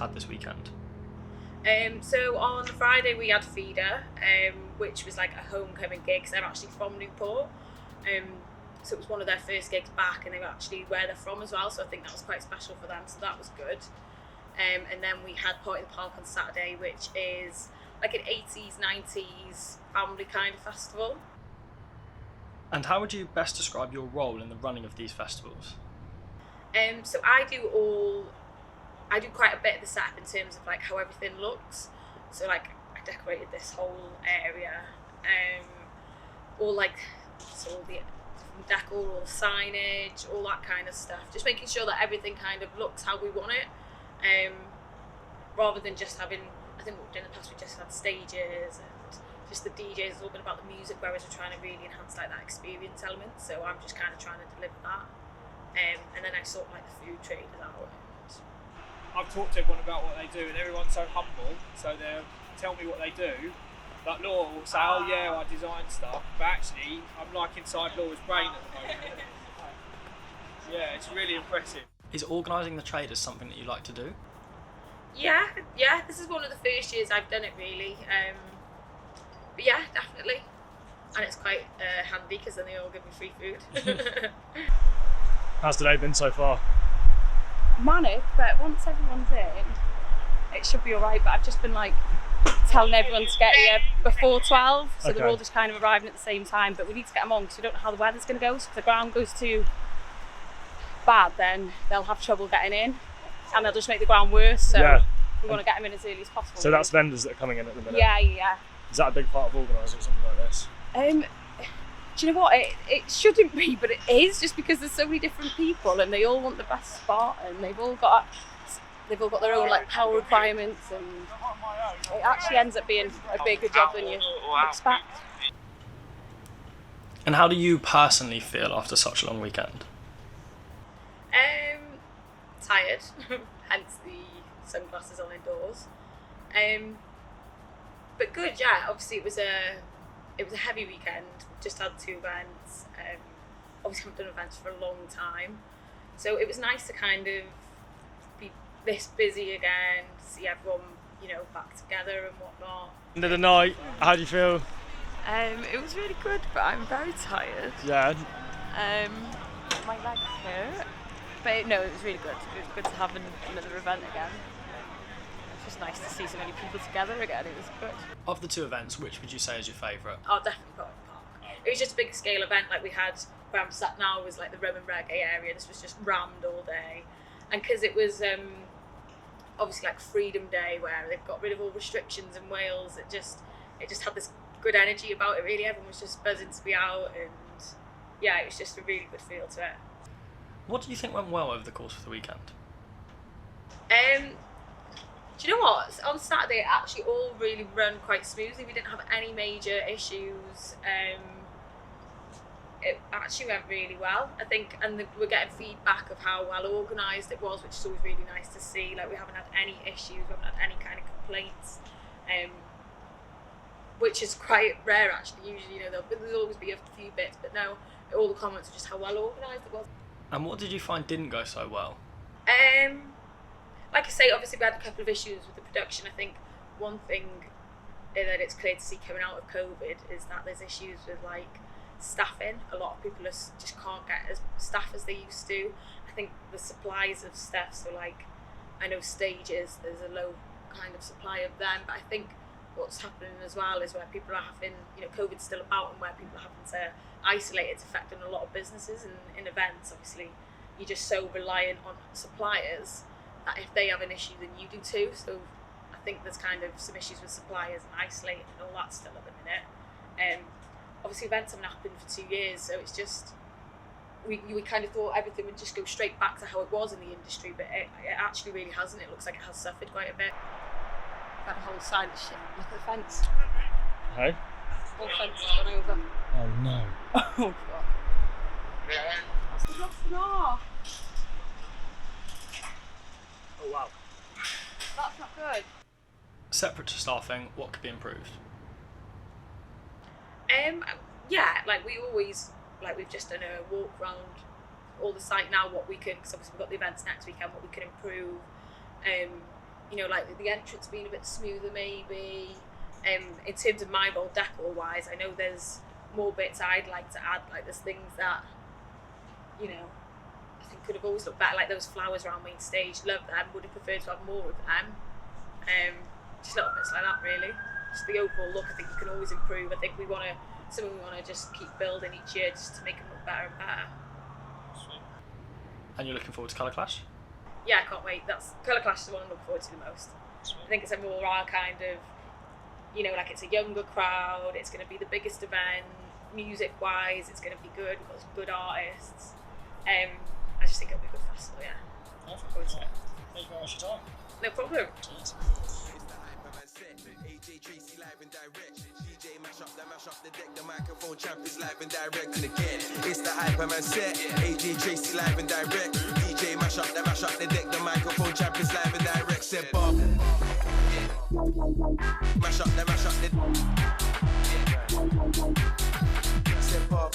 had this weekend? So on Friday we had Feeder, which was like a homecoming gig, because they're actually from Newport. So it was one of their first gigs back, and they were actually where they're from as well, so I think that was quite special for them, so that was good. And then we had Party in the Park on Saturday, which is like an 80s, 90s family kind of festival. And how would you best describe your role in the running of these festivals? So I do quite a bit of the setup in terms of like how everything looks. So like I decorated this whole area, all the decor, all the signage, all that kind of stuff. Just making sure that everything kind of looks how we want it, rather than just having. I think in the past we just had stages and just the DJs. It's all been about the music, whereas we're trying to really enhance like that experience element. So I'm just kind of trying to deliver that, and then I sort like the food traders out. I've talked to everyone about what they do, and everyone's so humble, so they'll tell me what they do. Like Laura will say, oh yeah, I design stuff, but actually I'm like inside Laura's brain at the moment. Yeah, it's really impressive. Is organising the traders something that you like to do? Yeah, this is one of the first years I've done it really. But yeah, definitely. And it's quite handy because then they all give me free food. How's today been so far? Manic, but once everyone's in, it should be alright. But I've just been like telling everyone to get here before 12, so they're all just kind of arriving at the same time. But we need to get them on because we don't know how the weather's going to go. So if the ground goes too bad, then they'll have trouble getting in, and they'll just make the ground worse. So we want to get them in as early as possible. So that's vendors that are coming in at the minute? Yeah. Is that a big part of organising something like this? Do you know what? It shouldn't be, but it is, just because there's so many different people and they all want the best spot, and they've all got their own like power requirements, and it actually ends up being a bigger job than you expect. And how do you personally feel after such a long weekend? Tired, hence the sunglasses on indoors. But good, yeah. Obviously, it was a heavy weekend. Just had 2 events. Obviously, haven't done events for a long time, so it was nice to kind of be this busy again, see everyone, back together and whatnot. End of the night, how do you feel? It was really good, but I'm very tired. Yeah. My legs hurt, but no, it was really good. It was good to have another event again. It's just nice to see so many people together again. It was good. Of the 2 events, which would you say is your favourite? Oh, definitely Party in the Park. It was just a big scale event. Like we had where I'm sat now was like the rum and reggae area. This was just rammed all day, and because it was obviously like Freedom Day, where they've got rid of all restrictions in Wales, it just had this good energy about it. Really, everyone was just buzzing to be out, and yeah, it was just a really good feel to it. What do you think went well over the course of the weekend? Do you know what? On Saturday, it actually all really run quite smoothly. We didn't have any major issues. It actually went really well, I think, and we're getting feedback of how well organised it was, which is always really nice to see. Like, we haven't had any issues, we haven't had any kind of complaints, which is quite rare actually. Usually, there'll always be a few bits, but no, all the comments are just how well organised it was. And what did you find didn't go so well? Like I say, obviously we had a couple of issues with the production. I think one thing that it's clear to see coming out of COVID is that there's issues with like staffing. A lot of people just can't get as staff as they used to. I think the supplies of stuff, so like I know stages, there's a low kind of supply of them, but I think what's happening as well is where people are having, COVID's still about, and where people are having to isolate, it's affecting a lot of businesses, and in events obviously you're just so reliant on suppliers that if they have an issue then you do too. So I think there's kind of some issues with suppliers and isolating and all that still at the minute. Obviously events haven't happened for 2 years, so it's just we kind of thought everything would just go straight back to how it was in the industry, but it actually really hasn't. It looks like it has suffered quite a bit. That whole side of shit. Look at the fence. Hey? The whole fence has gone over. Oh no. Oh god. That's not. Oh wow. That's not good. Separate to staffing, what could be improved? Yeah, like we've just done a walk around all the site now, what we can, because obviously we've got the events next weekend, what we can improve. you know, like the entrance being a bit smoother maybe. In terms of my role decor wise, I know there's more bits I'd like to add, like there's things that, you know, I think could have always looked better, like those flowers around main stage, love them, would have preferred to have more of them. Just little bits like that really. Just the overall look, I think you can always improve. I think we want to just keep building each year just to make them look better and better. And you're looking forward to Colour Clash? Yeah, I can't wait. That's Colour Clash is the one I'm looking forward to the most. I think it's a more our kind of, you know, like it's a younger crowd, it's going to be the biggest event, music wise, it's going to be good, we've got some good artists. I just think it'll be a good festival, yeah. Perfect. Forward to it. Thank you very much for your time. No problem. Cheers. AJ Tracy live and direct. DJ mash up the deck. The microphone champ is live and direct. And again, it's the Hyperman set. AJ Tracy live and direct. DJ mash up the deck. The microphone champ is live and direct. Said Bob. Mash up the. Said Bob.